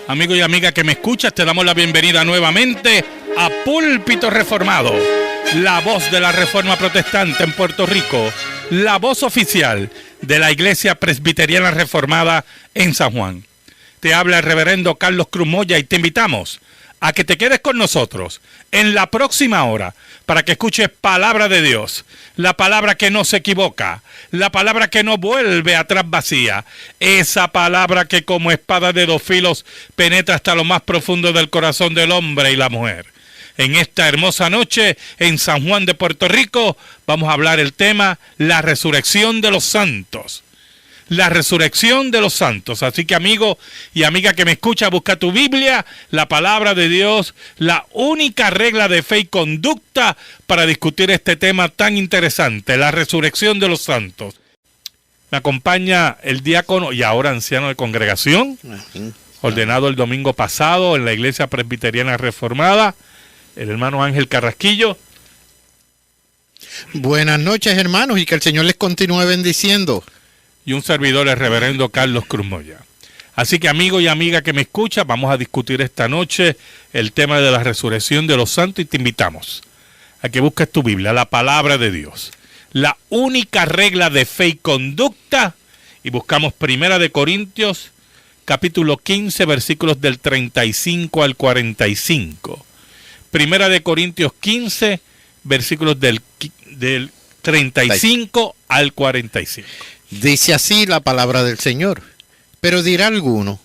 Amigo y amiga que me escuchas, te damos la bienvenida nuevamente a Púlpito Reformado, la voz de la Reforma Protestante en Puerto Rico, la voz oficial de la Iglesia Presbiteriana Reformada en San Juan. Te habla el reverendo Carlos Cruz Moya y te invitamos a que te quedes con nosotros en la próxima hora para que escuches palabra de Dios, la palabra que no se equivoca, la palabra que no vuelve atrás vacía, esa palabra que como espada de dos filos penetra hasta lo más profundo del corazón del hombre y la mujer. En esta hermosa noche en San Juan de Puerto Rico vamos a hablar el tema la resurrección de los santos. La resurrección de los santos. Así que amigo y amiga que me escucha, busca tu Biblia, la palabra de Dios, la única regla de fe y conducta para discutir este tema tan interesante, la resurrección de los santos. Me acompaña el diácono y ahora anciano de congregación, ordenado el domingo pasado en la Iglesia Presbiteriana Reformada, el hermano Ángel Carrasquillo. Buenas noches, hermanos, y que el Señor les continúe bendiciendo. Y un servidor, el reverendo Carlos Cruz Moya. Así que amigo y amiga que me escucha, vamos a discutir esta noche el tema de la resurrección de los santos y te invitamos a que busques tu Biblia, la palabra de Dios, la única regla de fe y conducta, y buscamos 1 Corintios, capítulo 15, versículos del 35 al 45. 1 Corintios 15, versículos del 35 al 45. Dice así la palabra del Señor. Pero dirá alguno,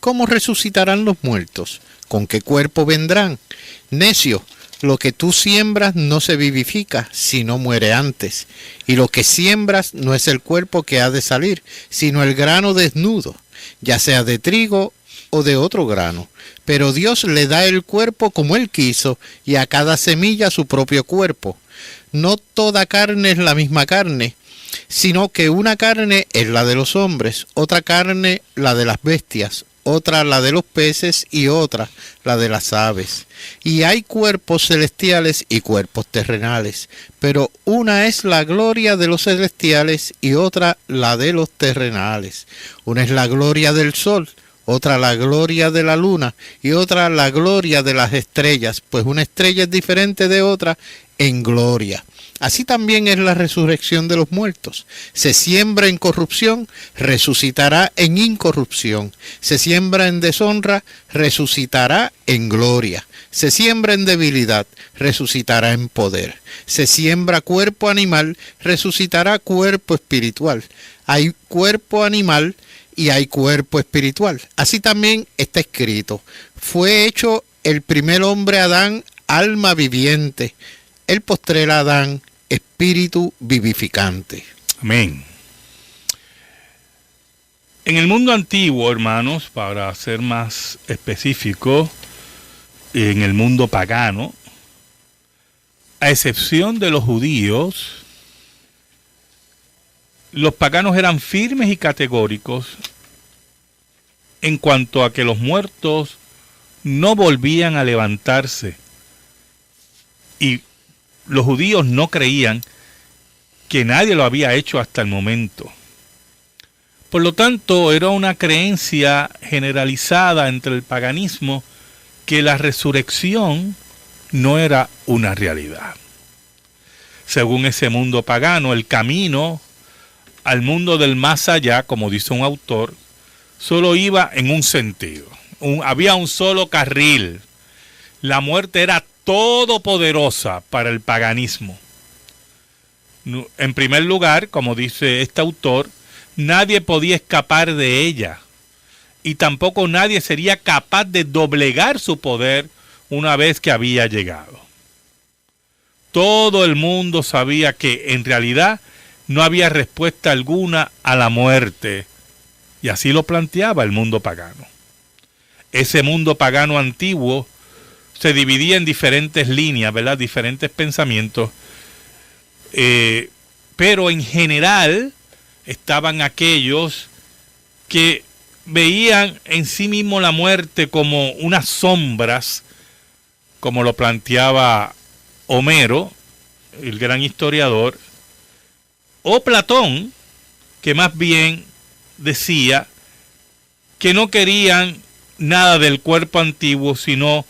¿cómo resucitarán los muertos? ¿Con qué cuerpo vendrán? Necio, lo que tú siembras no se vivifica, sino muere antes. Y lo que siembras no es el cuerpo que ha de salir, sino el grano desnudo, ya sea de trigo o de otro grano. Pero Dios le da el cuerpo como Él quiso, y a cada semilla su propio cuerpo. No toda carne es la misma carne, sino que una carne es la de los hombres, otra carne la de las bestias, otra la de los peces y otra la de las aves. Y hay cuerpos celestiales y cuerpos terrenales, pero una es la gloria de los celestiales y otra la de los terrenales. Una es la gloria del sol, otra la gloria de la luna y otra la gloria de las estrellas, pues una estrella es diferente de otra en gloria. Así también es la resurrección de los muertos. Se siembra en corrupción, resucitará en incorrupción. Se siembra en deshonra, resucitará en gloria. Se siembra en debilidad, resucitará en poder. Se siembra cuerpo animal, resucitará cuerpo espiritual. Hay cuerpo animal y hay cuerpo espiritual. Así también está escrito. Fue hecho el primer hombre Adán, alma viviente. El postrer Adán, espíritu vivificante. Amén. En el mundo antiguo, hermanos, para ser más específico, en el mundo pagano, a excepción de los judíos, los paganos eran firmes y categóricos en cuanto a que los muertos no volvían a levantarse. Y los judíos no creían que nadie lo había hecho hasta el momento. Por lo tanto, era una creencia generalizada entre el paganismo que la resurrección no era una realidad. Según ese mundo pagano, el camino al mundo del más allá, como dice un autor, solo iba en un sentido. Había un solo carril. La muerte era todopoderosa para el paganismo. En primer lugar, como dice este autor, nadie podía escapar de ella y tampoco nadie sería capaz de doblegar su poder una vez que había llegado. Todo el mundo sabía que en realidad no había respuesta alguna a la muerte, y así lo planteaba el mundo pagano. Ese mundo pagano antiguo se dividía en diferentes líneas, ¿verdad? Diferentes pensamientos. Pero en general estaban aquellos que veían en sí mismo la muerte como unas sombras, como lo planteaba Homero, el gran historiador, o Platón, que más bien decía que no querían nada del cuerpo antiguo, sino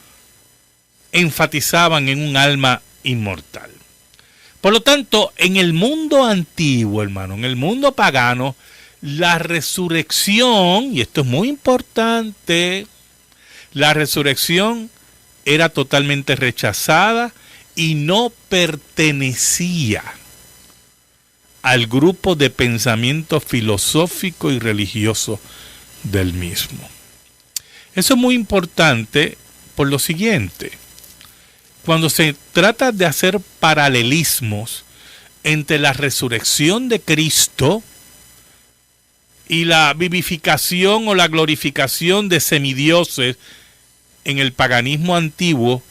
enfatizaban en un alma inmortal. Por lo tanto, en el mundo antiguo, hermano, en el mundo pagano, la resurrección, y esto es muy importante, la resurrección era totalmente rechazada y no pertenecía al grupo de pensamiento filosófico y religioso del mismo. Eso es muy importante por lo siguiente. Cuando se trata de hacer paralelismos entre la resurrección de Cristo y la vivificación o la glorificación de semidioses en el paganismo antiguo,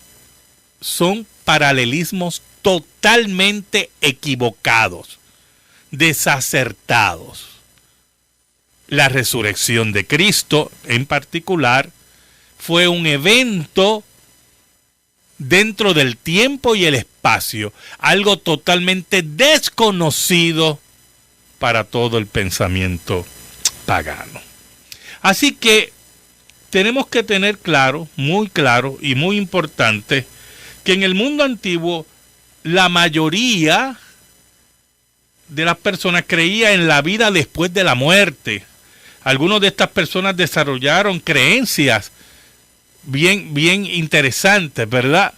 son paralelismos totalmente equivocados, desacertados. La resurrección de Cristo, en particular, fue un evento dentro del tiempo y el espacio, algo totalmente desconocido para todo el pensamiento pagano. Así que tenemos que tener claro, muy claro y muy importante, que en el mundo antiguo la mayoría de las personas creía en la vida después de la muerte. Algunas de estas personas desarrollaron creencias bien interesantes, ¿verdad?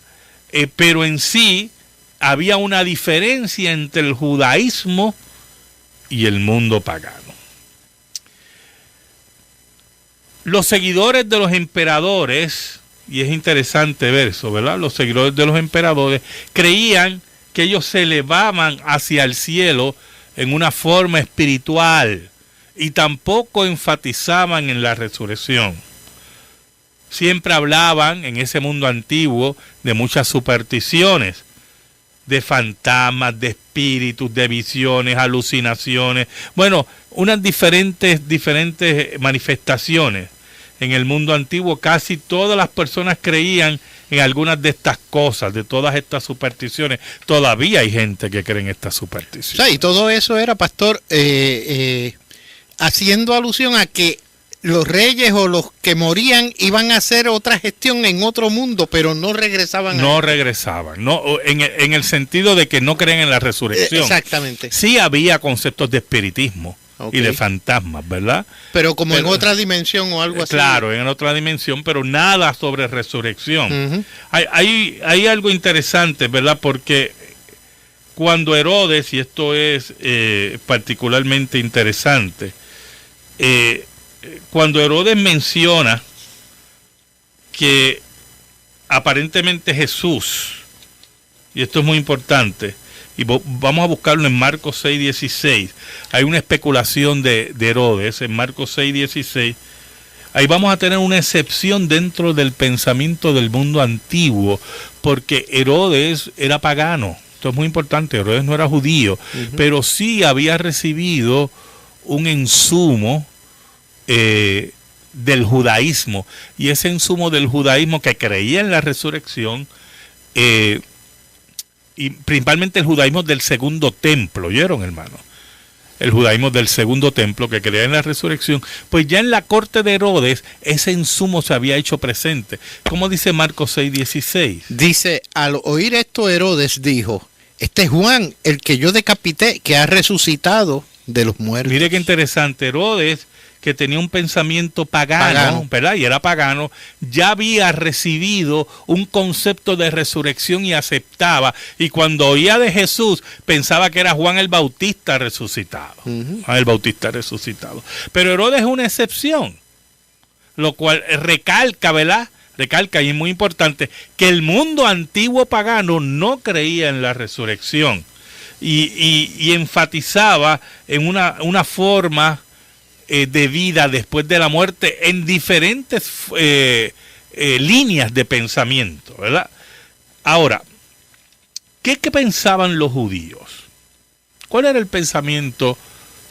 Pero en sí había una diferencia entre el judaísmo y el mundo pagano. Los seguidores de los emperadores, y es interesante ver eso, ¿verdad? Los seguidores de los emperadores creían que ellos se elevaban hacia el cielo en una forma espiritual y tampoco enfatizaban en la resurrección. Siempre hablaban en ese mundo antiguo de muchas supersticiones, de fantasmas, de espíritus, de visiones, alucinaciones. Bueno, unas diferentes manifestaciones. En el mundo antiguo casi todas las personas creían en algunas de estas cosas, de todas estas supersticiones. Todavía hay gente que cree en estas supersticiones. O sea, y todo eso era, pastor, haciendo alusión a que los reyes o los que morían iban a hacer otra gestión en otro mundo, pero no regresaban. No regresaban, no, en el sentido de que no creen en la resurrección. Exactamente. Sí había conceptos de espiritismo y de fantasmas, ¿verdad? Pero en otra dimensión o algo así. Claro, en otra dimensión, pero nada sobre resurrección. Hay algo interesante, ¿verdad? Porque cuando Herodes, y esto es particularmente interesante, cuando Herodes menciona que aparentemente Jesús, y esto es muy importante, y vamos a buscarlo en Marcos 6:16, hay una especulación de Herodes en Marcos 6:16, ahí vamos a tener una excepción dentro del pensamiento del mundo antiguo, porque Herodes era pagano. Esto es muy importante, Herodes no era judío, pero sí había recibido un insumo del judaísmo, y ese insumo del judaísmo que creía en la resurrección, y principalmente el judaísmo del segundo templo, ¿oyeron, hermano? El judaísmo del segundo templo que creía en la resurrección, pues ya en la corte de Herodes ese insumo se había hecho presente. ¿Cómo dice Marcos 6:16? Dice, al oír esto Herodes dijo, este es Juan, el que yo decapité, que ha resucitado de los muertos. Mire qué interesante, Herodes, que tenía un pensamiento pagano, ¿verdad? Y era pagano, ya había recibido un concepto de resurrección y aceptaba, y cuando oía de Jesús pensaba que era Juan el Bautista resucitado. Juan el Bautista resucitado. Pero Herodes es una excepción, lo cual recalca, ¿verdad? Recalca, y es muy importante, que el mundo antiguo pagano no creía en la resurrección y enfatizaba en una forma de vida después de la muerte en diferentes líneas de pensamiento, ¿verdad? Ahora, ¿qué pensaban los judíos? ¿Cuál era el pensamiento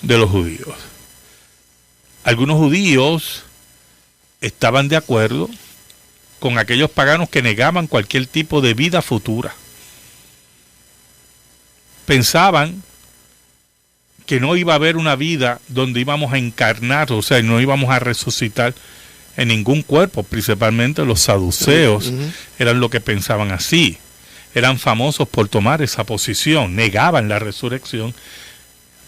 de los judíos? Algunos judíos estaban de acuerdo con aquellos paganos que negaban cualquier tipo de vida futura. Pensaban que no iba a haber una vida donde íbamos a encarnar, o sea, no íbamos a resucitar en ningún cuerpo. Principalmente los saduceos eran lo que pensaban así. Eran famosos por tomar esa posición, negaban la resurrección.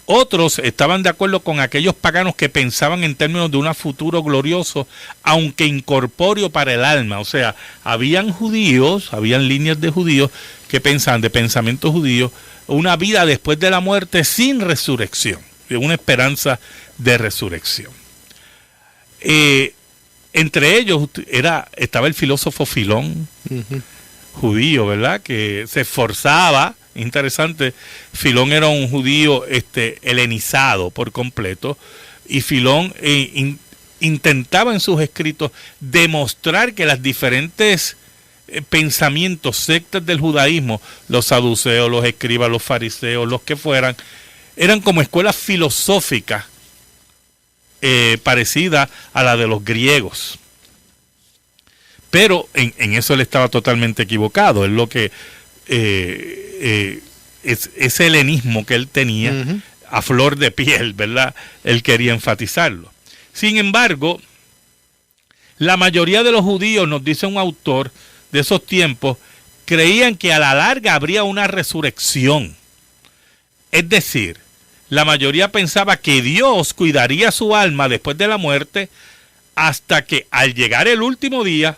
Otros estaban de acuerdo con aquellos paganos que pensaban en términos de un futuro glorioso, aunque incorpóreo para el alma. O sea, habían judíos, habían líneas de judíos que pensaban, de pensamiento judío, una vida después de la muerte sin resurrección, una esperanza de resurrección. Entre ellos estaba el filósofo Filón, judío, ¿verdad?, que se esforzaba. Interesante, Filón era un judío helenizado por completo, y Filón intentaba en sus escritos demostrar que las diferentes pensamientos, sectas del judaísmo, los saduceos, los escribas, los fariseos, los que fueran, eran como escuelas filosóficas parecidas a la de los griegos. Pero en eso él estaba totalmente equivocado. Es lo que ese helenismo que él tenía a flor de piel, ¿verdad? Él quería enfatizarlo. Sin embargo, la mayoría de los judíos, nos dice un autor de esos tiempos, creían que a la larga habría una resurrección. Es decir, la mayoría pensaba que Dios cuidaría su alma después de la muerte hasta que al llegar el último día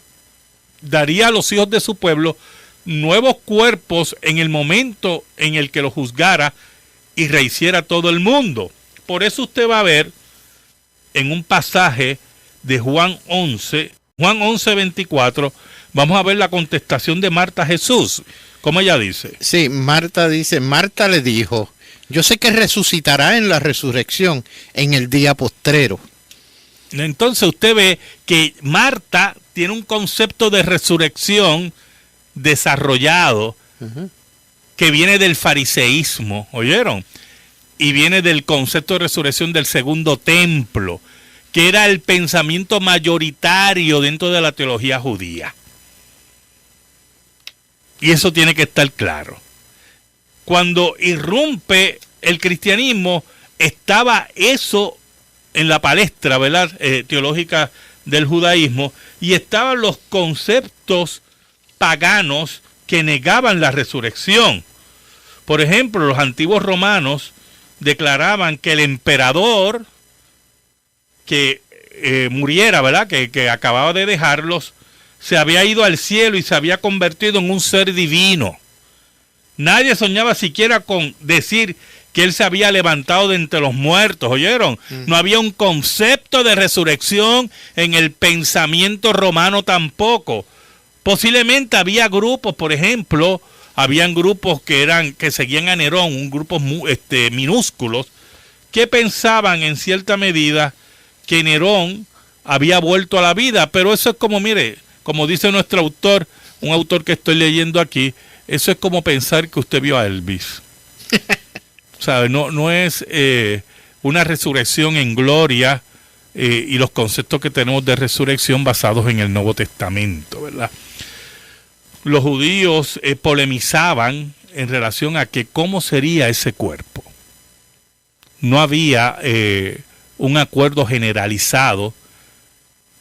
daría a los hijos de su pueblo nuevos cuerpos en el momento en el que lo juzgara y rehiciera todo el mundo. Por eso usted va a ver en un pasaje de Juan 11:24, vamos a ver la contestación de Marta a Jesús. ¿Cómo ella dice? Sí, Marta le dijo: yo sé que resucitará en la resurrección en el día postrero. Entonces usted ve que Marta tiene un concepto de resurrección desarrollado que viene del fariseísmo, ¿oyeron? Y viene del concepto de resurrección del segundo templo, que era el pensamiento mayoritario dentro de la teología judía. Y eso tiene que estar claro. Cuando irrumpe el cristianismo, estaba eso en la palestra, ¿verdad?, teológica del judaísmo, y estaban los conceptos paganos que negaban la resurrección. Por ejemplo, los antiguos romanos declaraban que el emperador que muriera, ¿verdad?, que acababa de dejarlos, se había ido al cielo y se había convertido en un ser divino. Nadie soñaba siquiera con decir que él se había levantado de entre los muertos, ¿oyeron? No había un concepto de resurrección en el pensamiento romano tampoco. Posiblemente había grupos, por ejemplo, habían grupos que seguían a Nerón, grupos minúsculos, que pensaban en cierta medida que Nerón había vuelto a la vida, pero eso es como, mire, como dice nuestro autor, un autor que estoy leyendo aquí, eso es como pensar que usted vio a Elvis. ¿Sabe? No es una resurrección en gloria y los conceptos que tenemos de resurrección basados en el Nuevo Testamento, ¿verdad? Los judíos polemizaban en relación a que cómo sería ese cuerpo. No había un acuerdo generalizado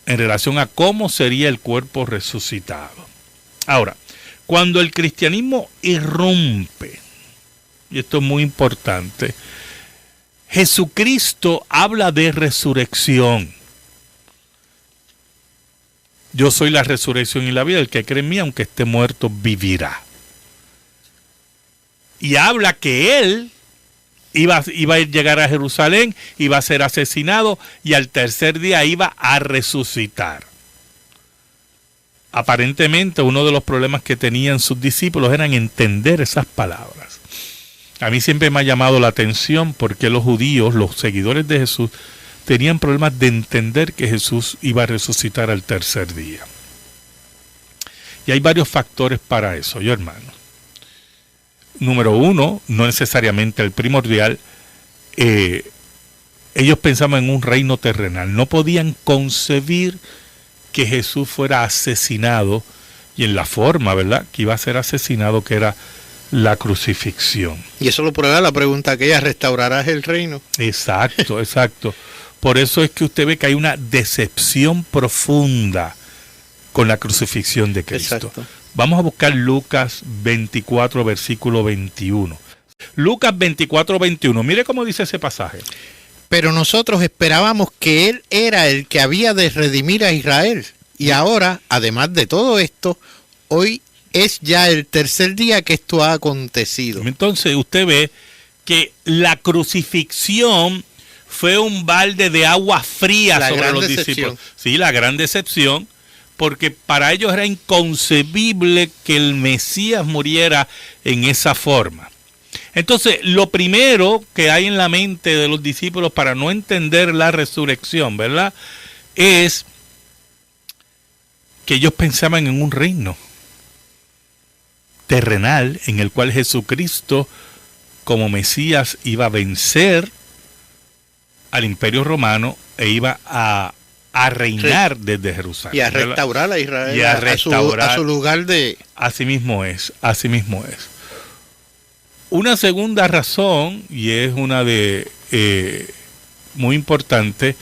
en relación a cómo sería el cuerpo resucitado. Ahora, cuando el cristianismo irrumpe, y esto es muy importante, Jesucristo habla de resurrección. Yo soy la resurrección y la vida, el que cree en mí, aunque esté muerto, vivirá. Y habla que él iba a llegar a Jerusalén, iba a ser asesinado y al tercer día iba a resucitar. Aparentemente uno de los problemas que tenían sus discípulos eran entender esas palabras. A mí siempre me ha llamado la atención porque los judíos, los seguidores de Jesús, tenían problemas de entender que Jesús iba a resucitar al tercer día. Y hay varios factores para eso, yo hermano. Número uno, no necesariamente el primordial, ellos pensaban en un reino terrenal. No podían concebir que Jesús fuera asesinado y en la forma, ¿verdad?, que iba a ser asesinado, que era la crucifixión. Y eso lo prueba la pregunta aquella: ¿restaurarás el reino? Exacto, exacto. Por eso es que usted ve que hay una decepción profunda con la crucifixión de Cristo. Exacto. Vamos a buscar Lucas 24, versículo 21. Lucas 24, 21. Mire cómo dice ese pasaje. Pero nosotros esperábamos que Él era el que había de redimir a Israel. Y ahora, además de todo esto, hoy es ya el tercer día que esto ha acontecido. Entonces usted ve que la crucifixión fue un balde de agua fría sobre los discípulos. Sí, la gran decepción, porque para ellos era inconcebible que el Mesías muriera en esa forma. Entonces, lo primero que hay en la mente de los discípulos para no entender la resurrección, ¿verdad?, es que ellos pensaban en un reino terrenal en el cual Jesucristo, como Mesías, iba a vencer al Imperio Romano e iba a reinar desde Jerusalén. Y a restaurar a Israel, y a restaurar a su lugar de... Así mismo es, así mismo es. Una segunda razón, y es una de muy importante,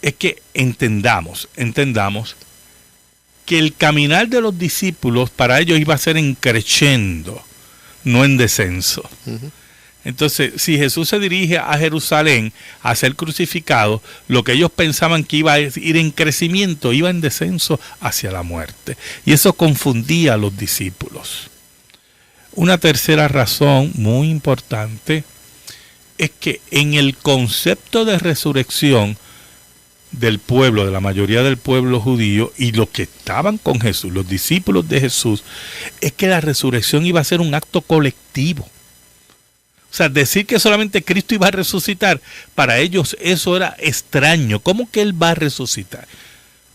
es que entendamos que el caminar de los discípulos para ellos iba a ser en crescendo, no en descenso. Uh-huh. Entonces, si Jesús se dirige a Jerusalén a ser crucificado, lo que ellos pensaban que iba a ir en crecimiento, iba en descenso hacia la muerte. Y eso confundía a los discípulos. Una tercera razón muy importante es que en el concepto de resurrección del pueblo, de la mayoría del pueblo judío y los que estaban con Jesús, los discípulos de Jesús, es que la resurrección iba a ser un acto colectivo. O sea, decir que solamente Cristo iba a resucitar, para ellos eso era extraño. ¿Cómo que Él va a resucitar?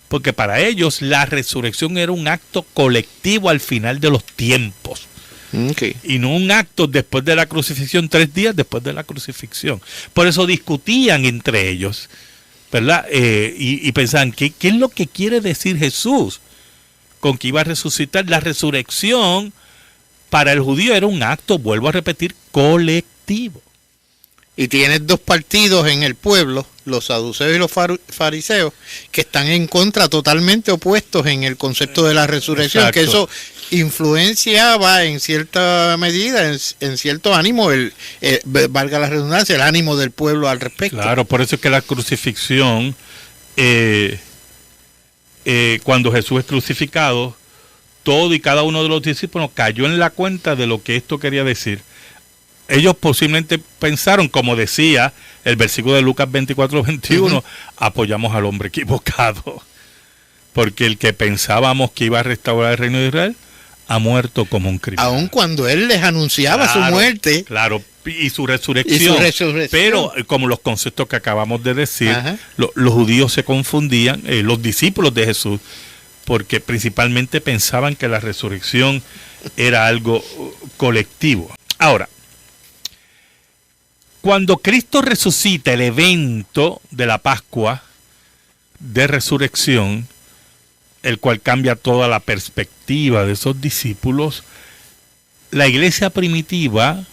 Porque para ellos la resurrección era un acto colectivo al final de los tiempos. Okay. Y no un acto después de la crucifixión, 3 días después de la crucifixión. Por eso discutían entre ellos, ¿verdad? Y pensaban, ¿qué es lo que quiere decir Jesús con que iba a resucitar? La resurrección para el judío era un acto, vuelvo a repetir, colectivo. Y tienes dos partidos en el pueblo, los saduceos y los fariseos, que están en contra, totalmente opuestos en el concepto de la resurrección. Exacto. Que eso influenciaba en cierta medida, en cierto ánimo, valga la redundancia, el ánimo del pueblo al respecto. Claro, por eso es que la crucifixión, cuando Jesús es crucificado, todo y cada uno de los discípulos cayó en la cuenta de lo que esto quería decir. Ellos posiblemente pensaron, como decía el versículo de Lucas 24, 21, uh-huh. Apoyamos al hombre equivocado. Porque el que pensábamos que iba a restaurar el reino de Israel, ha muerto como un criminal. Aun cuando él les anunciaba su muerte. Claro, y su resurrección. Pero como los conceptos que acabamos de decir, los judíos se confundían, los discípulos de Jesús, porque principalmente pensaban que la resurrección era algo colectivo. Ahora, cuando Cristo resucita, el evento de la Pascua de resurrección, el cual cambia toda la perspectiva de esos discípulos, la iglesia primitiva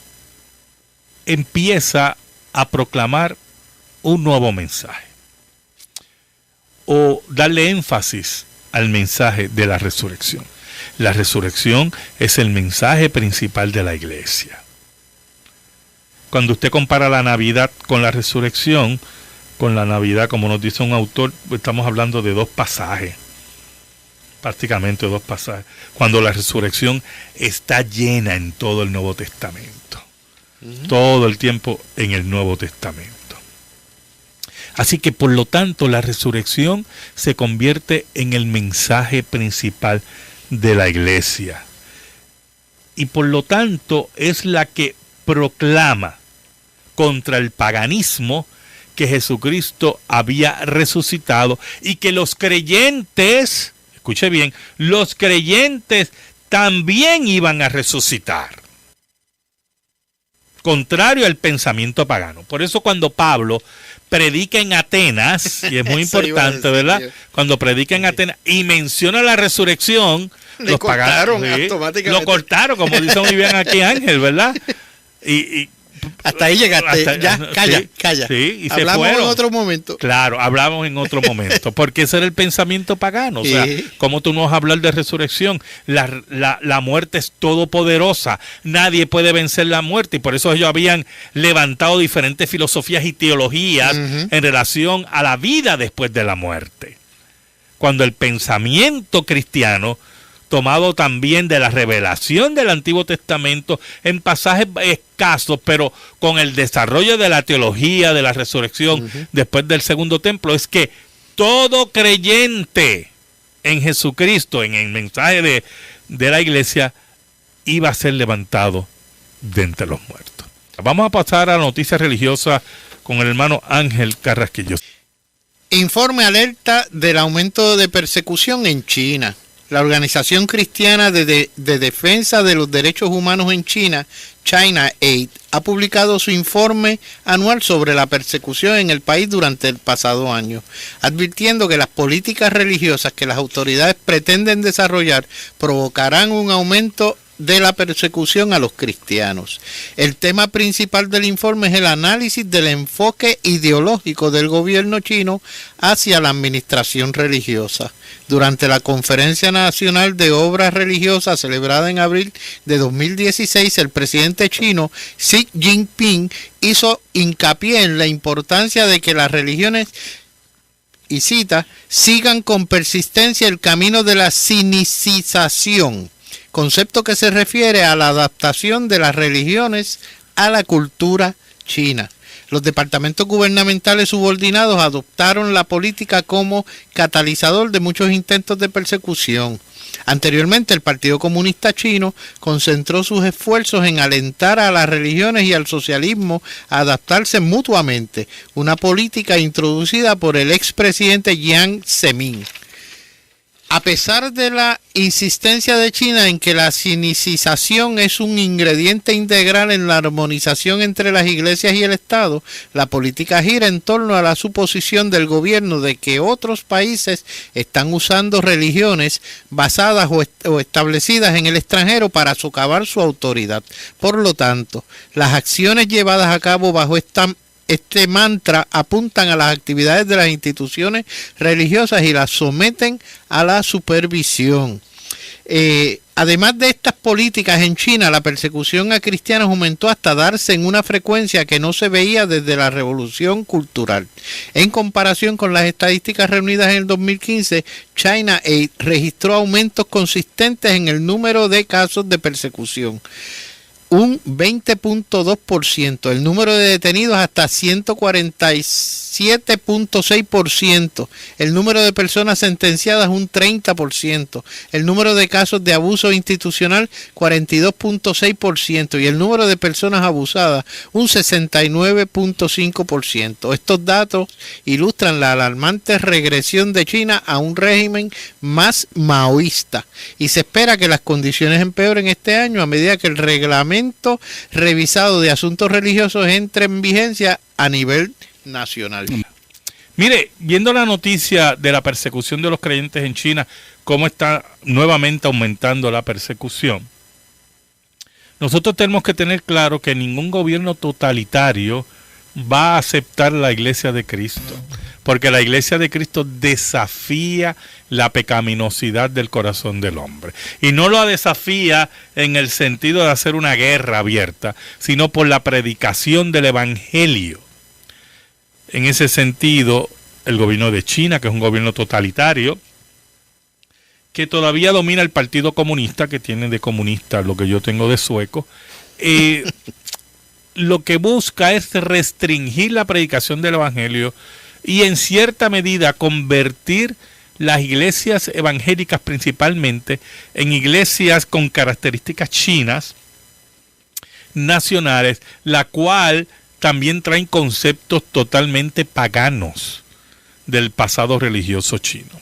empieza a proclamar un nuevo mensaje o darle énfasis al mensaje de la resurrección. La resurrección es el mensaje principal de la iglesia. Cuando usted compara la Navidad con la resurrección, con la Navidad, como nos dice un autor, estamos hablando de 2 pasajes, prácticamente 2 pasajes, cuando la resurrección está llena en todo el Nuevo Testamento, todo el tiempo en el Nuevo Testamento. Así que por lo tanto la resurrección se convierte en el mensaje principal de la iglesia y por lo tanto es la que proclama contra el paganismo que Jesucristo había resucitado y que los creyentes, escuche bien, los creyentes también iban a resucitar. Contrario al pensamiento pagano. Por eso cuando Pablo predica en Atenas, y es muy importante, ¿verdad? Cuando predica en Atenas y menciona la resurrección, los paganos automáticamente. Lo cortaron, como dice muy bien aquí Ángel, ¿verdad? Y Hasta ahí llegaste. Calla. Sí, y hablamos en otro momento. Claro, hablamos en otro momento, porque ese era el pensamiento pagano. O sea, ¿cómo tú no vas a hablar de resurrección? La muerte es todopoderosa. Nadie puede vencer la muerte, y por eso ellos habían levantado diferentes filosofías y teologías en relación a la vida después de la muerte. Cuando el pensamiento cristiano, tomado también de la revelación del Antiguo Testamento en pasajes escasos, pero con el desarrollo de la teología de la resurrección después del segundo templo, es que todo creyente en Jesucristo, en el mensaje de la iglesia, iba a ser levantado de entre los muertos. Vamos a pasar a la noticia religiosa con el hermano Ángel Carrasquillo. Informe alerta del aumento de persecución en China. La Organización Cristiana de Defensa de los Derechos Humanos en China, China Aid, ha publicado su informe anual sobre la persecución en el país durante el pasado año, advirtiendo que las políticas religiosas que las autoridades pretenden desarrollar provocarán un aumento de la persecución a los cristianos. El tema principal del informe es el análisis del enfoque ideológico del gobierno chino hacia la administración religiosa. Durante la Conferencia Nacional de Obras Religiosas celebrada en abril de 2016, el presidente chino Xi Jinping hizo hincapié en la importancia de que las religiones, y cita, sigan con persistencia el camino de la sinicización, concepto que se refiere a la adaptación de las religiones a la cultura china. Los departamentos gubernamentales subordinados adoptaron la política como catalizador de muchos intentos de persecución. Anteriormente, el Partido Comunista Chino concentró sus esfuerzos en alentar a las religiones y al socialismo a adaptarse mutuamente, una política introducida por el expresidente Jiang Zemin. A pesar de la insistencia de China en que la sinicización es un ingrediente integral en la armonización entre las iglesias y el Estado, la política gira en torno a la suposición del gobierno de que otros países están usando religiones basadas o establecidas en el extranjero para socavar su autoridad. Por lo tanto, las acciones llevadas a cabo bajo este mantra apuntan a las actividades de las instituciones religiosas y las someten a la supervisión. Además de estas políticas en China, la persecución a cristianos aumentó hasta darse en una frecuencia que no se veía desde la Revolución Cultural. En comparación con las estadísticas reunidas en el 2015, China Aid registró aumentos consistentes en el número de casos de persecución. Un 20.2%, el número de detenidos hasta 147.6%, el número de personas sentenciadas un 30%, el número de casos de abuso institucional 42.6% y el número de personas abusadas un 69.5%. Estos datos ilustran la alarmante regresión de China a un régimen más maoísta y se espera que las condiciones empeoren este año a medida que el reglamento revisado de asuntos religiosos entre en vigencia a nivel nacional. Mire, viendo la noticia de la persecución de los creyentes en China, cómo está nuevamente aumentando la persecución, nosotros tenemos que tener claro que ningún gobierno totalitario va a aceptar la Iglesia de Cristo, porque la Iglesia de Cristo desafía la pecaminosidad del corazón del hombre. Y no lo desafía en el sentido de hacer una guerra abierta, sino por la predicación del Evangelio. En ese sentido, el gobierno de China, que es un gobierno totalitario, que todavía domina el Partido Comunista, que tiene de comunista lo que yo tengo de sueco, lo que busca es restringir la predicación del Evangelio y en cierta medida convertir las iglesias evangélicas principalmente en iglesias con características chinas, nacionales, la cual también traen conceptos totalmente paganos del pasado religioso chino.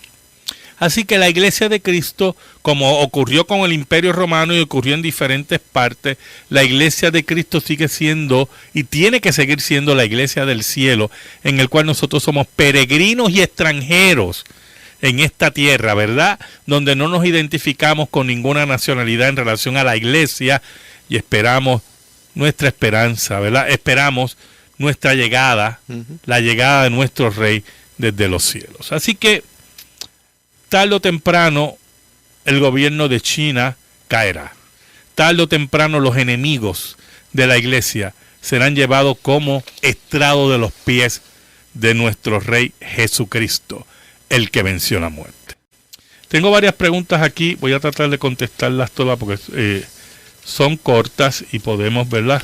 Así que la Iglesia de Cristo, como ocurrió con el Imperio Romano y ocurrió en diferentes partes, la Iglesia de Cristo sigue siendo y tiene que seguir siendo la Iglesia del cielo, en el cual nosotros somos peregrinos y extranjeros en esta tierra, ¿verdad? Donde no nos identificamos con ninguna nacionalidad en relación a la Iglesia y esperamos nuestra esperanza, ¿verdad? Esperamos nuestra llegada, la llegada de nuestro Rey desde los cielos. Así que, tarde o temprano, el gobierno de China caerá. Tarde o temprano, los enemigos de la iglesia serán llevados como estrado de los pies de nuestro Rey Jesucristo, el que venció la muerte. Tengo varias preguntas aquí, voy a tratar de contestarlas todas porque son cortas y podemos, ¿verdad?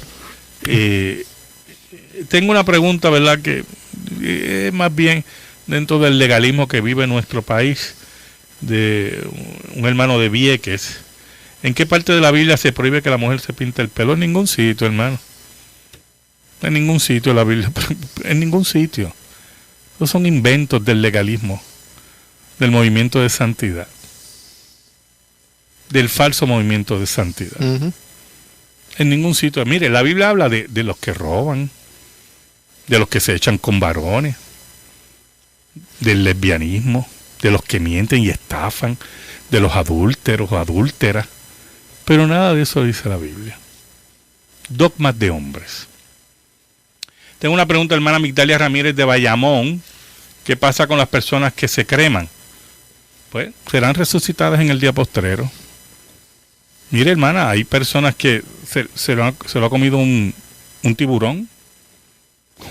Tengo una pregunta, ¿verdad? Que es más bien dentro del legalismo que vive nuestro país, de un hermano de Vieques. ¿En qué parte de la Biblia se prohíbe que la mujer se pinte el pelo? En ningún sitio, hermano. En ningún sitio de la Biblia, en ningún sitio. Esos son inventos del legalismo, del movimiento de santidad, del falso movimiento de santidad. En ningún sitio. Mire, la Biblia habla de los que roban, de los que se echan con varones, del lesbianismo, de los que mienten y estafan, de los adúlteros o adúlteras. Pero nada de eso dice la Biblia. Dogmas de hombres. Tengo una pregunta, hermana Migdalia Ramírez de Bayamón. ¿Qué pasa con las personas que se creman? Pues serán resucitadas en el día postrero. Mire, hermana, hay personas que se lo ha comido un tiburón,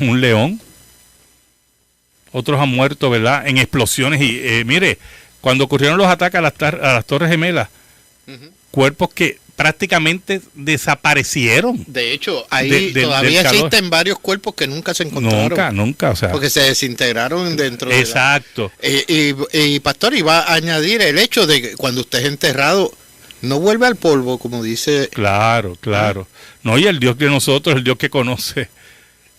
un león. Otros han muerto, ¿verdad?, en explosiones. Y mire, cuando ocurrieron los ataques a las Torres Gemelas, cuerpos que prácticamente desaparecieron. De hecho, ahí todavía existen varios cuerpos que nunca se encontraron. Nunca, o sea. Porque se desintegraron dentro de exacto. Y pastor, iba a añadir el hecho de que cuando usted es enterrado, no vuelve al polvo, como dice. Claro. No, y el Dios de nosotros, el Dios que conoce,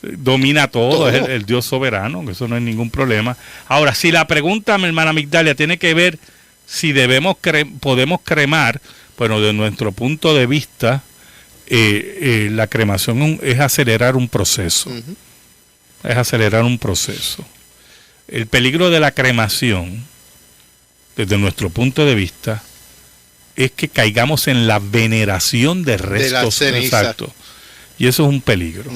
domina todo. Es el Dios soberano, que eso no es ningún problema. Ahora, si la pregunta, mi hermana Migdalia, tiene que ver si podemos cremar, bueno, de nuestro punto de vista, la cremación es acelerar un proceso. Es acelerar un proceso. El peligro de la cremación, desde nuestro punto de vista, es que caigamos en la veneración de restos. De la ceniza. Exacto. Y eso es un peligro.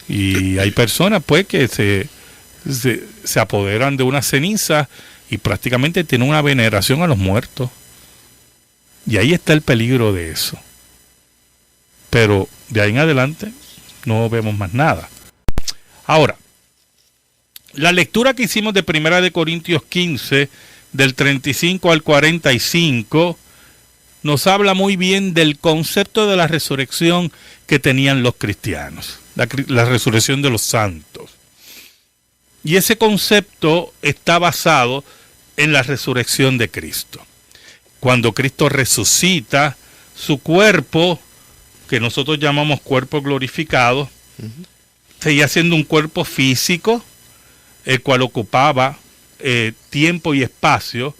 Y hay personas, pues, que se apoderan de una ceniza y prácticamente tienen una veneración a los muertos. Y ahí está el peligro de eso. Pero de ahí en adelante no vemos más nada. Ahora, la lectura que hicimos de 1 Corintios 15, del 35 al 45, nos habla muy bien del concepto de la resurrección que tenían los cristianos, la resurrección de los santos. Y ese concepto está basado en la resurrección de Cristo. Cuando Cristo resucita, su cuerpo, que nosotros llamamos cuerpo glorificado, seguía siendo un cuerpo físico, el cual ocupaba tiempo y espacio,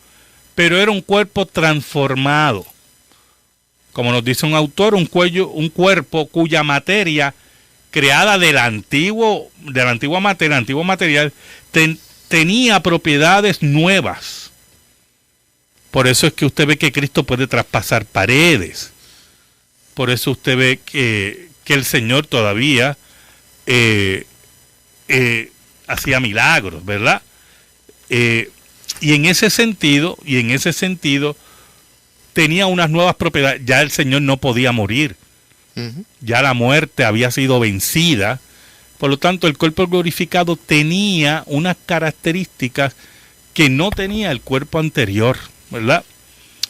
pero era un cuerpo transformado. Como nos dice un autor, un cuerpo cuya materia, creada del antiguo material, tenía propiedades nuevas. Por eso es que usted ve que Cristo puede traspasar paredes. Por eso usted ve que el Señor todavía hacía milagros, ¿verdad? Y en ese sentido, tenía unas nuevas propiedades. Ya el Señor no podía morir. Ya la muerte había sido vencida. Por lo tanto, el cuerpo glorificado tenía unas características que no tenía el cuerpo anterior, ¿verdad?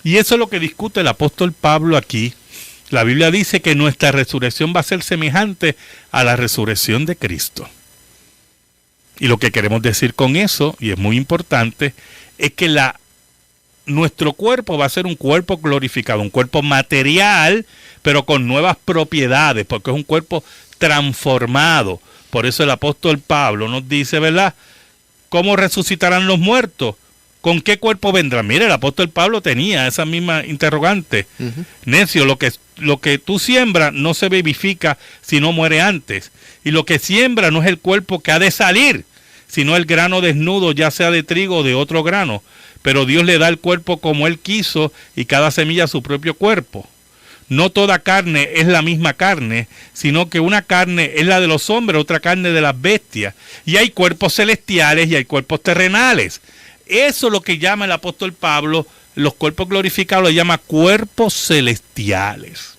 Y eso es lo que discute el apóstol Pablo aquí. La Biblia dice que nuestra resurrección va a ser semejante a la resurrección de Cristo. Y lo que queremos decir con eso, y es muy importante, es que nuestro cuerpo va a ser un cuerpo glorificado, un cuerpo material, pero con nuevas propiedades, porque es un cuerpo transformado. Por eso el apóstol Pablo nos dice, ¿verdad? ¿Cómo resucitarán los muertos? ¿Con qué cuerpo vendrán? Mire, el apóstol Pablo tenía esa misma interrogante. Necio, lo que tú siembras no se vivifica si no muere antes. Y lo que siembra no es el cuerpo que ha de salir, sino el grano desnudo, ya sea de trigo o de otro grano. Pero Dios le da el cuerpo como Él quiso y cada semilla su propio cuerpo. no toda carne es la misma carne, sino que una carne es la de los hombres, otra carne de las bestias. Y hay cuerpos celestiales y hay cuerpos terrenales. Eso es lo que llama el apóstol Pablo, los cuerpos glorificados, lo llama cuerpos celestiales.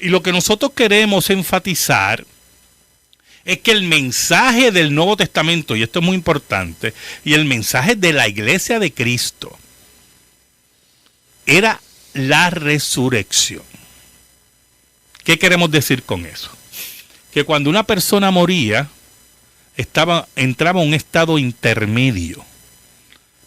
Y lo que nosotros queremos enfatizar es que el mensaje del Nuevo Testamento, y esto es muy importante, y el mensaje de la iglesia de Cristo, era la resurrección. ¿Qué queremos decir con eso? Que cuando una persona moría, entraba a un estado intermedio,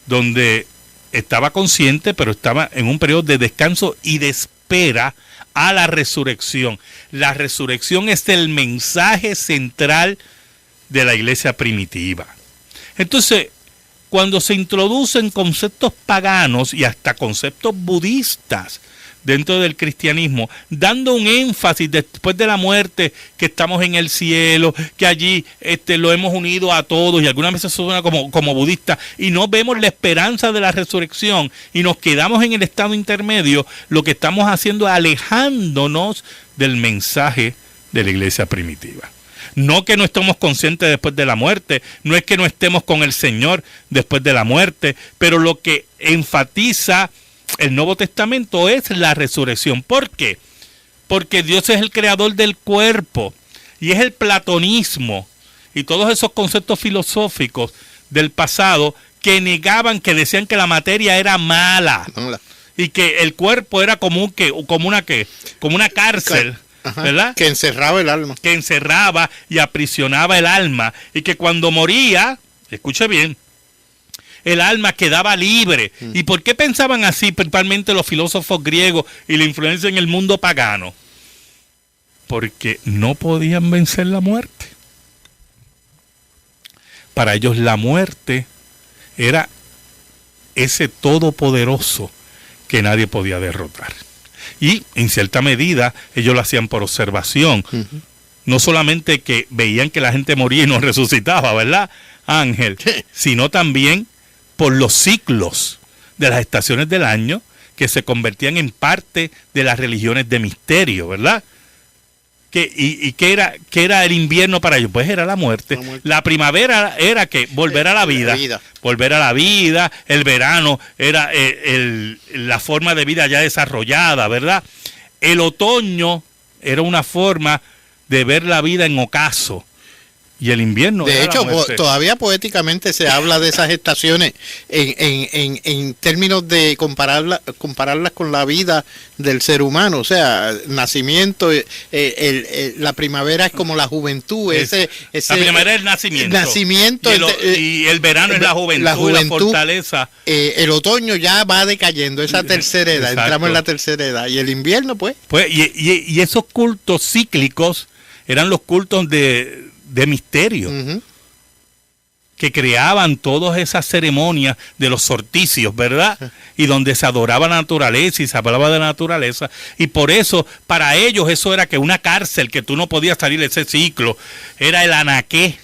donde estaba consciente, pero estaba en un periodo de descanso y de espera a la resurrección. La resurrección es el mensaje central de la iglesia primitiva. Entonces, cuando se introducen conceptos paganos y hasta conceptos budistas dentro del cristianismo, dando un énfasis después de la muerte, que estamos en el cielo, que allí lo hemos unido a todos, y algunas veces suena como budista, y no vemos la esperanza de la resurrección, y nos quedamos en el estado intermedio, lo que estamos haciendo es alejándonos del mensaje de la iglesia primitiva. No que no estemos conscientes después de la muerte, no es que no estemos con el Señor después de la muerte, pero lo que enfatiza el Nuevo Testamento es la resurrección. ¿Por qué? Porque Dios es el creador del cuerpo, y es el platonismo y todos esos conceptos filosóficos del pasado que negaban, que decían que la materia era mala y que el cuerpo era como una cárcel. Ajá, ¿verdad? Que encerraba el alma. Que encerraba y aprisionaba el alma, y que cuando moría, escuche bien, el alma quedaba libre. ¿Y por qué pensaban así, principalmente los filósofos griegos y la influencia en el mundo pagano? Porque no podían vencer la muerte. Para ellos la muerte era ese todopoderoso que nadie podía derrotar. Y en cierta medida ellos lo hacían por observación. No solamente que veían que la gente moría y no resucitaba, ¿verdad, Ángel? Sino también por los ciclos de las estaciones del año, que se convertían en parte de las religiones de misterio, ¿verdad? ¿Qué era el invierno para ellos? Pues era la muerte. La primavera era que volver a la vida. Volver a la vida. El verano era la forma de vida ya desarrollada, ¿verdad? El otoño era una forma de ver la vida en ocaso. Y el invierno. De hecho, todavía poéticamente se habla de esas estaciones en términos de compararlas con la vida del ser humano. O sea, nacimiento, la primavera es como la juventud. La primavera es el nacimiento. Y el verano es la juventud y la fortaleza. El otoño ya va decayendo, esa tercera edad. Exacto. Entramos en la tercera edad. Y el invierno, pues. Y esos cultos cíclicos eran los cultos de misterio, que creaban todas esas ceremonias de los sorticios, ¿verdad? Y donde se adoraba la naturaleza y se hablaba de la naturaleza, y por eso, para ellos, eso era que una cárcel, que tú no podías salir de ese ciclo, era el anaqué,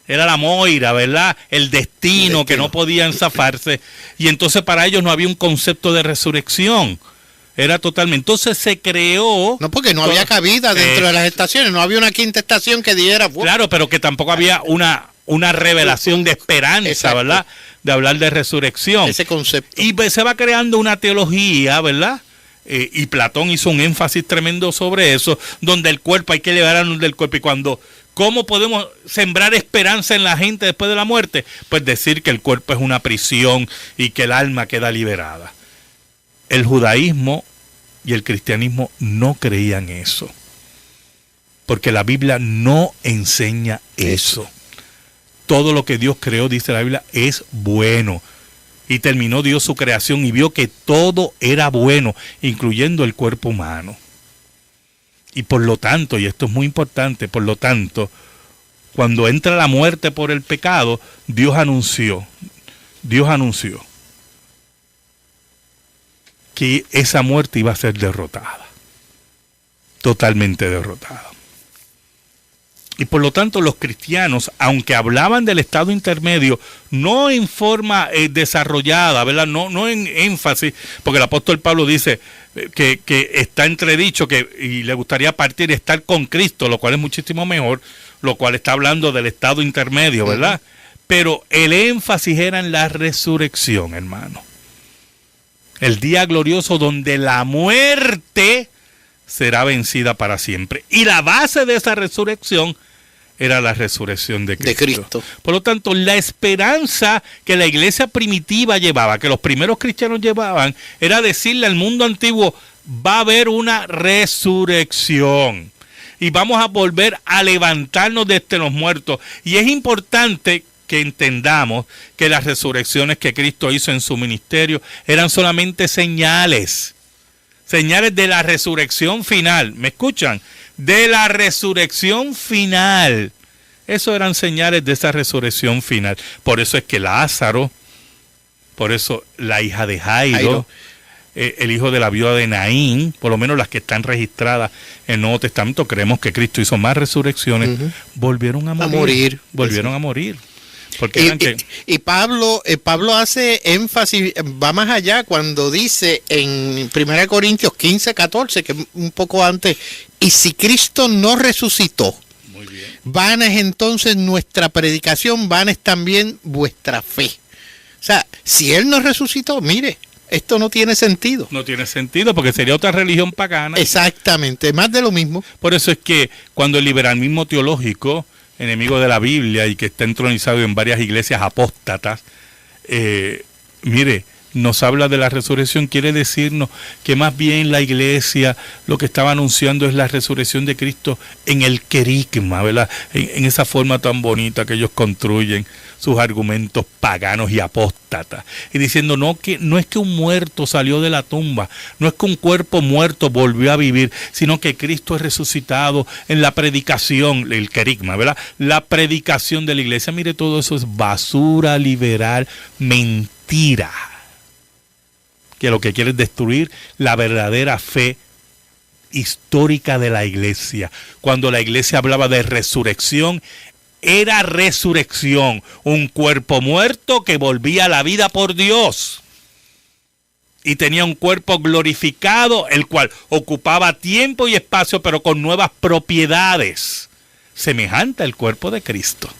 era la moira, ¿verdad? El destino, que no podían zafarse, y entonces para ellos no había un concepto de resurrección. Era totalmente. Entonces se creó. No, porque no había cabida dentro de las estaciones. No había una quinta estación que diera. Claro, pero que tampoco había una revelación de esperanza, exacto, ¿verdad? De hablar de resurrección. Ese concepto. Y se va creando una teología, ¿verdad? Y Platón hizo un énfasis tremendo sobre eso, donde el cuerpo hay que liberarnos del cuerpo. Y ¿cómo podemos sembrar esperanza en la gente después de la muerte? Pues decir que el cuerpo es una prisión y que el alma queda liberada. El judaísmo y el cristianismo no creían eso, porque la Biblia no enseña eso. Todo lo que Dios creó, dice la Biblia, es bueno. Y terminó Dios su creación y vio que todo era bueno, incluyendo el cuerpo humano. Y por lo tanto, y esto es muy importante, por lo tanto, cuando entra la muerte por el pecado, Dios anunció que esa muerte iba a ser derrotada, totalmente derrotada. Y por lo tanto los cristianos, aunque hablaban del estado intermedio, no en forma desarrollada, ¿verdad? No en énfasis, porque el apóstol Pablo dice que está entredicho y le gustaría partir y estar con Cristo, lo cual es muchísimo mejor, lo cual está hablando del estado intermedio, ¿verdad? Pero el énfasis era en la resurrección, hermano. El día glorioso donde la muerte será vencida para siempre. Y la base de esa resurrección era la resurrección de Cristo. Por lo tanto, la esperanza que la iglesia primitiva llevaba, que los primeros cristianos llevaban, era decirle al mundo antiguo, va a haber una resurrección. Y vamos a volver a levantarnos de entre los muertos. Y es importante que entendamos que las resurrecciones que Cristo hizo en su ministerio eran solamente señales. Señales de la resurrección final. ¿Me escuchan? De la resurrección final. Eso eran señales de esa resurrección final. Por eso es que Lázaro, por eso la hija de Jairo, el hijo de la viuda de Naín, por lo menos las que están registradas en el Nuevo Testamento, creemos que Cristo hizo más resurrecciones, volvieron a morir. Volvieron a morir. Porque y Pablo hace énfasis, va más allá cuando dice en 1 Corintios 15, 14, que un poco antes, y si Cristo no resucitó, muy bien, vana es entonces nuestra predicación, vana es también vuestra fe. O sea, si Él no resucitó, mire, esto no tiene sentido. No tiene sentido porque sería otra religión pagana. Exactamente, más de lo mismo. Por eso es que cuando el liberalismo teológico, enemigo de la Biblia y que está entronizado en varias iglesias apóstatas, mire, nos habla de la resurrección, quiere decirnos que más bien la iglesia lo que estaba anunciando es la resurrección de Cristo en el querigma, ¿verdad? En esa forma tan bonita que ellos construyen sus argumentos paganos y apóstatas, y diciendo no es que un muerto salió de la tumba, no es que un cuerpo muerto volvió a vivir, sino que Cristo es resucitado en la predicación, el querigma, ¿verdad? La predicación de la iglesia. Mire, todo eso es basura liberal, mentira, que lo que quiere es destruir la verdadera fe histórica de la iglesia. Cuando la iglesia hablaba de resurrección, era resurrección, un cuerpo muerto que volvía a la vida por Dios. Y tenía un cuerpo glorificado, el cual ocupaba tiempo y espacio, pero con nuevas propiedades, semejante al cuerpo de Cristo,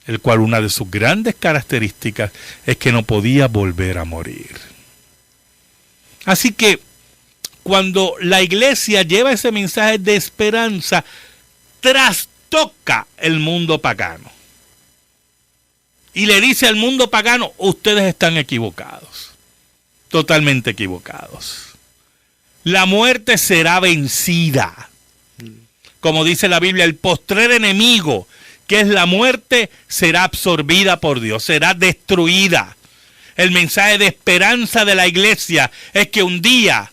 el cual una de sus grandes características es que no podía volver a morir. Así que cuando la iglesia lleva ese mensaje de esperanza, trastoca el mundo pagano y le dice al mundo pagano, ustedes están equivocados, totalmente equivocados. La muerte será vencida. Como dice la Biblia, el postrer enemigo, que es la muerte, será absorbida por Dios, será destruida. El mensaje de esperanza de la iglesia es que un día,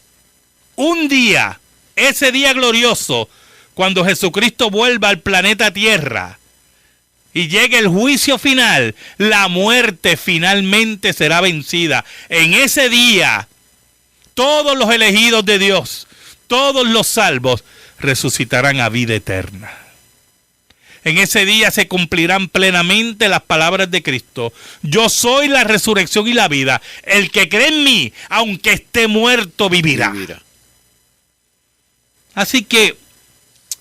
ese día glorioso, cuando Jesucristo vuelva al planeta Tierra y llegue el juicio final, la muerte finalmente será vencida. En ese día, todos los elegidos de Dios, todos los salvos, resucitarán a vida eterna. En ese día se cumplirán plenamente las palabras de Cristo. Yo soy la resurrección y la vida. El que cree en mí, aunque esté muerto, vivirá. Así que,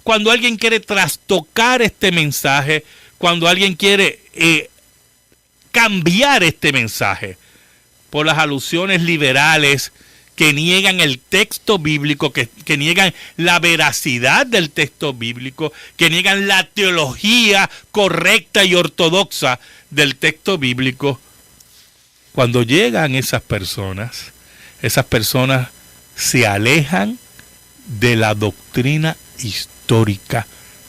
cuando alguien quiere trastocar este mensaje, cuando alguien quiere cambiar este mensaje por las alusiones liberales que niegan el texto bíblico, que niegan la veracidad del texto bíblico, que niegan la teología correcta y ortodoxa del texto bíblico, cuando llegan esas personas se alejan de la doctrina histórica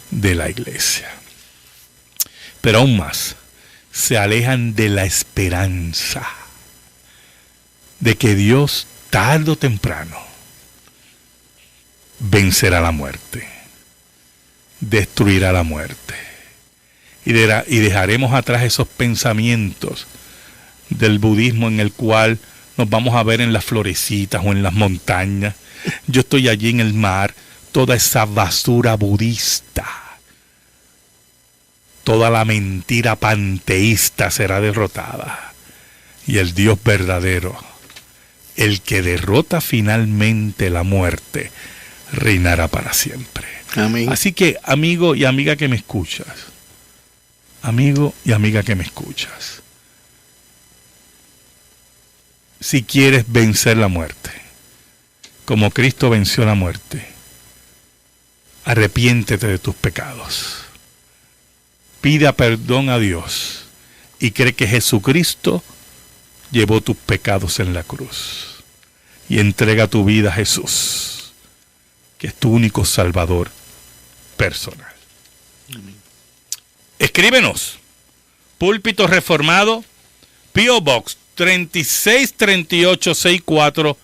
de la iglesia. Pero aún más, se alejan de la esperanza de que Dios tarde o temprano vencerá la muerte, destruirá la muerte, y dejaremos atrás esos pensamientos del budismo en el cual nos vamos a ver en las florecitas o en las montañas. Yo estoy allí en el mar, toda esa basura budista. toda la mentira panteísta será derrotada. Y el Dios verdadero, el que derrota finalmente la muerte, reinará para siempre. Amén. Así que, amigo y amiga que me escuchas, amigo y amiga que me escuchas, si quieres vencer la muerte, como Cristo venció la muerte, arrepiéntete de tus pecados. Pida perdón a Dios y cree que Jesucristo llevó tus pecados en la cruz. Y entrega tu vida a Jesús, que es tu único Salvador personal. Amén. Escríbenos. Púlpito Reformado, P.O. Box 363864,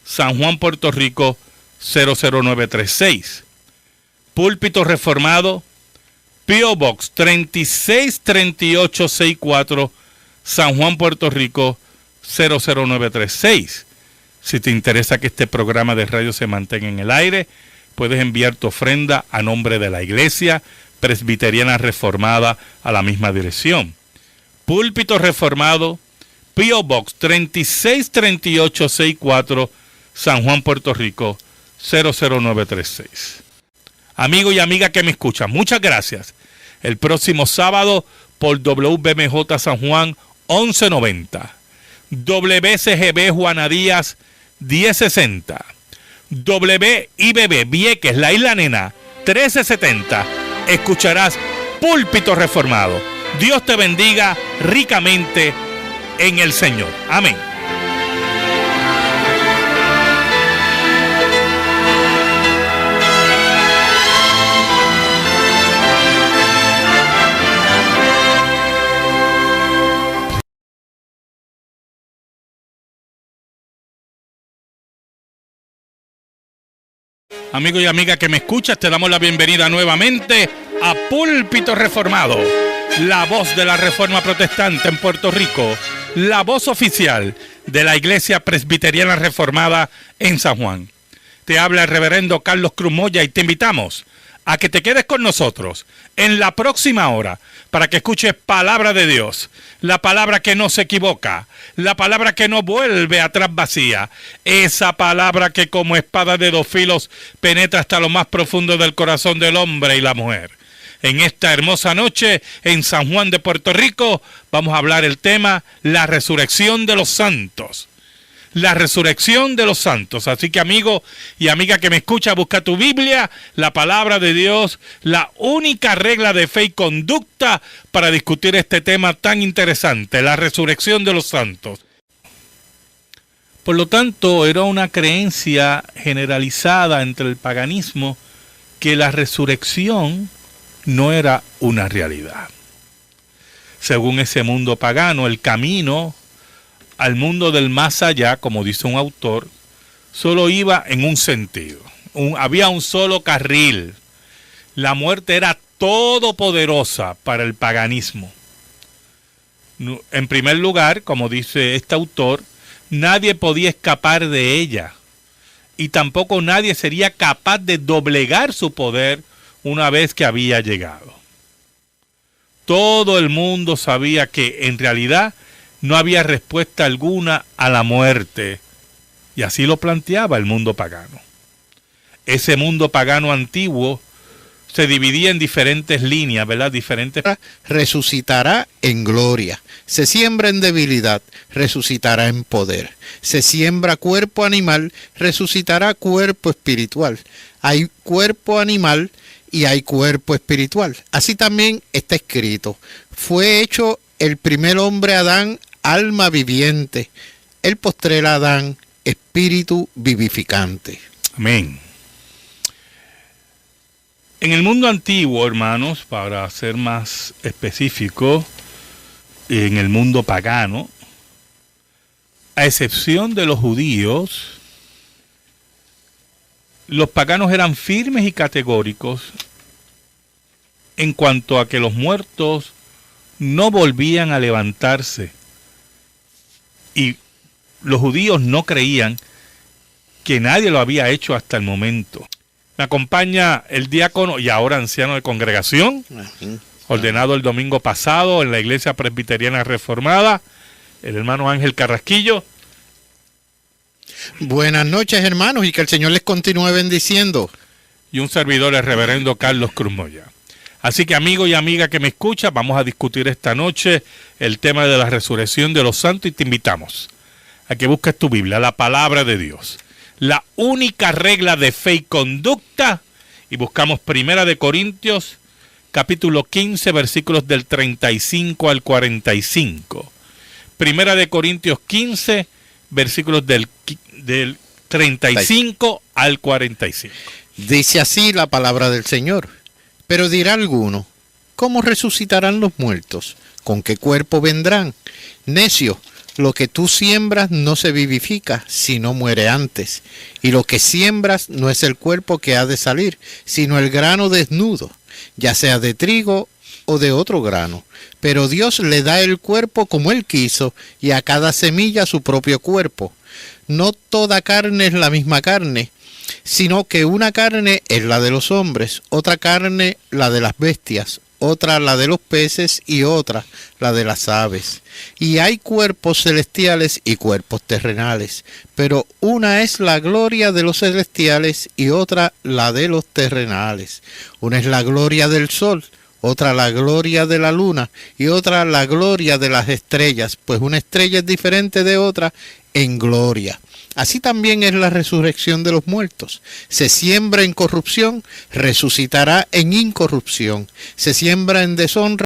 San Juan, Puerto Rico 00936. Púlpito Reformado, P.O. Box 363864, San Juan, Puerto Rico 00936. Si te interesa que este programa de radio se mantenga en el aire, puedes enviar tu ofrenda a nombre de la Iglesia Presbiteriana Reformada a la misma dirección. Púlpito Reformado, P.O. Box 363864, San Juan, Puerto Rico 00936. Amigo y amiga que me escuchan, muchas gracias. El próximo sábado por WBMJ San Juan 1190, WCGB Juana Díaz 1060, WIBB Vieques La Isla Nena 1370, escucharás Púlpito Reformado. Dios te bendiga ricamente en el Señor. Amén. Amigo y amiga que me escuchas, te damos la bienvenida nuevamente a Púlpito Reformado, la voz de la Reforma Protestante en Puerto Rico, la voz oficial de la Iglesia Presbiteriana Reformada en San Juan. Te habla el reverendo Carlos Cruz Moya y te invitamos a que te quedes con nosotros en la próxima hora para que escuches palabra de Dios, la palabra que no se equivoca, la palabra que no vuelve atrás vacía, esa palabra que como espada de dos filos penetra hasta lo más profundo del corazón del hombre y la mujer. En esta hermosa noche en San Juan de Puerto Rico vamos a hablar el tema la resurrección de los santos. La resurrección de los santos. Así que amigo y amiga que me escucha, busca tu Biblia, la palabra de Dios, la única regla de fe y conducta para discutir este tema tan interesante, la resurrección de los santos. Por lo tanto, era una creencia generalizada entre el paganismo que la resurrección no era una realidad. Según ese mundo pagano, el camino al mundo del más allá, como dice un autor, solo iba en un sentido. Había un solo carril. La muerte era todopoderosa para el paganismo. En primer lugar, como dice este autor, nadie podía escapar de ella. Y tampoco nadie sería capaz de doblegar su poder una vez que había llegado. Todo el mundo sabía que en realidad no había respuesta alguna a la muerte, y así lo planteaba el mundo pagano. Ese mundo pagano antiguo se dividía en diferentes líneas, ¿verdad? Resucitará en gloria, se siembra en debilidad, resucitará en poder, se siembra cuerpo animal, resucitará cuerpo espiritual. Hay cuerpo animal y hay cuerpo espiritual. Así también está escrito, fue hecho el primer hombre Adán, alma viviente, el postrer Adán, espíritu vivificante. Amén. En el mundo antiguo, hermanos, para ser más específico, en el mundo pagano, a excepción de los judíos, los paganos eran firmes y categóricos en cuanto a que los muertos no volvían a levantarse. Y los judíos no creían que nadie lo había hecho hasta el momento. Me acompaña el diácono y ahora anciano de congregación, ordenado el domingo pasado en la Iglesia Presbiteriana Reformada, el hermano Ángel Carrasquillo. Buenas noches, hermanos, y que el Señor les continúe bendiciendo. Y un servidor, el reverendo Carlos Cruz Moya. Así que, amigo y amiga que me escucha, vamos a discutir esta noche el tema de la resurrección de los santos y te invitamos a que busques tu Biblia, la palabra de Dios, la única regla de fe y conducta, y buscamos 1 Corintios, capítulo 15, versículos del 35 al 45. 1 Corintios 15, versículos del 35 al 45. Dice así la palabra del Señor. Pero dirá alguno, ¿cómo resucitarán los muertos? ¿Con qué cuerpo vendrán? Necio, lo que tú siembras no se vivifica, sino muere antes. Y lo que siembras no es el cuerpo que ha de salir, sino el grano desnudo, ya sea de trigo o de otro grano. Pero Dios le da el cuerpo como Él quiso, y a cada semilla su propio cuerpo. No toda carne es la misma carne, sino que una carne es la de los hombres, otra carne la de las bestias, otra la de los peces y otra la de las aves. Y hay cuerpos celestiales y cuerpos terrenales, pero una es la gloria de los celestiales y otra la de los terrenales. Una es la gloria del sol, otra la gloria de la luna y otra la gloria de las estrellas, pues una estrella es diferente de otra en gloria. Así también es la resurrección de los muertos. Se siembra en corrupción, resucitará en incorrupción. Se siembra en deshonra,